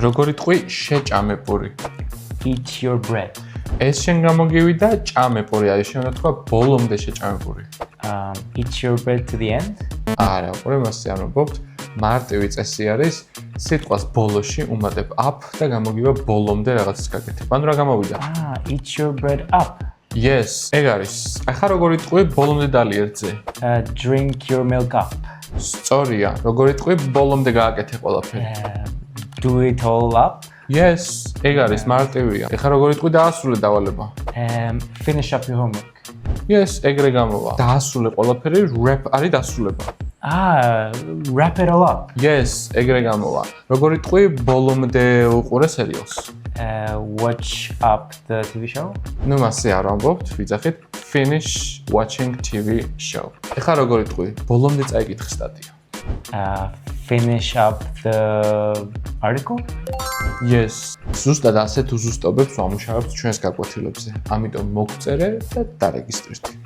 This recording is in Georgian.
როგორი ტყვი შეჭამებური. Eat your bread. ეს შენ გამოგივიდა ჭამებური, არის შენ რა თქვა ბოლომდე შეჭამებური. Eat your bread to the end. არა, უყურე მასე არ ვამბობთ. მარტივი წესი არის სიტყვას ბოლოში უმატებ up და გამოგივა ბოლომდე რაღაცას გაკეთებ. ანუ რა გამოვიდა? Eat your bread up. Yes, ეგ არის. ახლა როგორი ტყვი ბოლომდე დალიერთზე. Drink your milk up. სწორია, როგორი ტყვი ბოლომდე გააკეთე ყველაფერი. Do it all up. Yes, ეგ არის მარტივია. ახლა როგორი ტყვი დაასრულე დავალება. Finish up your homework. Yes, ეგრე გამოვა. დაასრულე ყველაფერი, wrap არის დასრულება. Wrap it all up. Yes, ეგრე გამოვა. როგორი ტყვი ბოლომდე უყურე სერიალს. Watch up the TV show. ნუ მასე არ ვამბობთ, ვიძახით finish watching TV show. ახლა როგორი ტყვი ბოლომდე წაიკითხე სტატია. Finish up the article. Yes, ზუსტად ასეთ უზუსტობებს ვამუშავებთ ჩვენს გაკვეთილებზე. ამიტომ მოგწერე და დარეგისტრირდით.